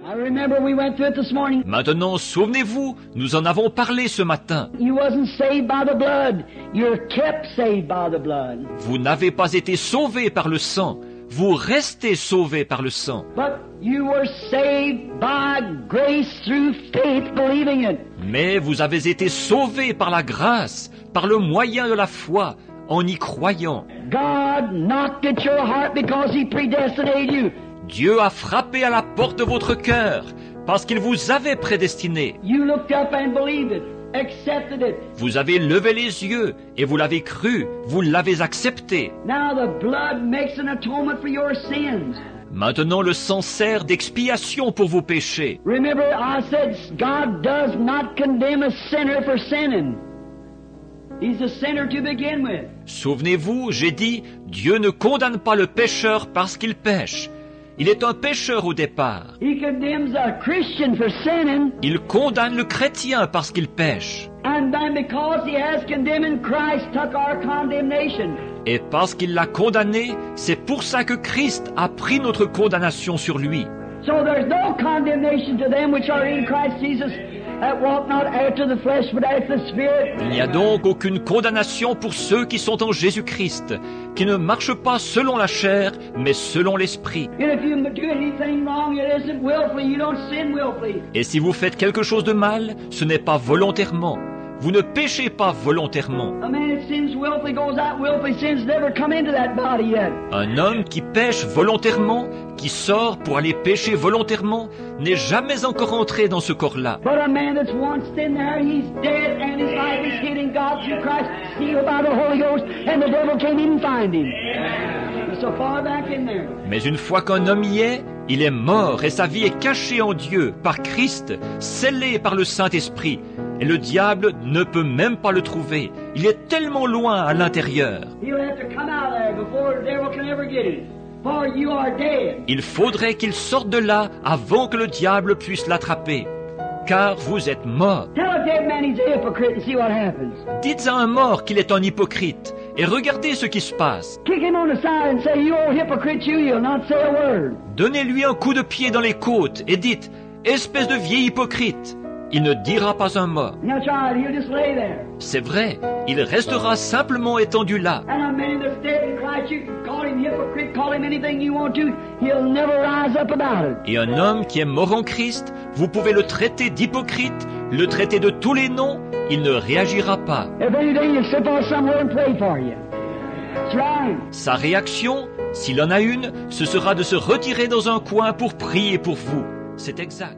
I remember we went through it this morning. Maintenant, souvenez-vous, nous en avons parlé ce matin. You wasn't saved by the blood. You're kept saved by the blood. Vous n'avez pas été sauvés par le sang. Vous restez sauvés par le sang. But you were saved by grace through faith, believing it. Mais vous avez été sauvés par la grâce, par le moyen de la foi, en y croyant. God knocked at your heart because He predestinated you. Dieu a frappé à la porte de votre cœur parce qu'il vous avait prédestiné. You looked up and believed it, accepted it. Vous avez levé les yeux et vous l'avez cru, vous l'avez accepté. Now the blood makes an atonement for your sins. Maintenant le sang sert d'expiation pour vos péchés. Remember, I said God does not condemn a sinner for sinning. He's a sinner to begin with. Souvenez-vous, j'ai dit, Dieu ne condamne pas le pécheur parce qu'il pêche. Il est un pécheur au départ. He condemns a Christian for sinning. Il condamne le chrétien parce qu'il pêche. And then because He has condemned in Christ, took our condemnation. Et parce qu'il l'a condamné, c'est pour ça que Christ a pris notre condamnation sur lui. So there's no condemnation to them which are in Christ Jesus, that walk not after the flesh, but after the Spirit. Il n'y a donc aucune condamnation pour ceux qui sont en Jésus-Christ, qui ne marchent pas selon la chair, mais selon l'esprit. And if you do anything wrong, it isn't willfully. You don't sin willfully. Et si vous faites quelque chose de mal, ce n'est pas volontairement. Vous ne péchez pas volontairement. A man that sins willfully goes out willfully. Sin's never come into that body yet. Un homme qui pêche volontairement, qui sort pour aller pécher volontairement, n'est jamais encore entré dans ce corps-là. But a man that's once in there, he's dead, and his life is hid in God through Christ, sealed by the Holy Ghost, and the devil can't even find him. He's so far back in there. Mais une fois qu'un homme y est, il est mort et sa vie est cachée en Dieu, par Christ, scellée par le Saint-Esprit. Et le diable ne peut même pas le trouver. Il est tellement loin à l'intérieur. He'll have to come out of there before the devil can ever get him. For you are dead. Il faudrait qu'il sorte de là avant que le diable puisse l'attraper. Car vous êtes mort. Tell a dead man he's a hypocrite and see what happens. Dites à un mort qu'il est un hypocrite et regardez ce qui se passe. Kick him on the side and say, you old hypocrite, you'll not say a word. Donnez-lui un coup de pied dans les côtes et dites « Espèce de vieil hypocrite !» Il ne dira pas un mot. That's right, he'll just lay there. C'est vrai, il restera simplement étendu là. And a man that's dead in Christ, you can call him hypocrite, call him anything you want to, he'll never rise up about it. Et un homme qui est mort en Christ, vous pouvez le traiter d'hypocrite, le traiter de tous les noms, il ne réagira pas. If anything, he'll sit down somewhere and pray for you. That's right. Sa réaction, s'il en a une, ce sera de se retirer dans un coin pour prier pour vous. C'est exact.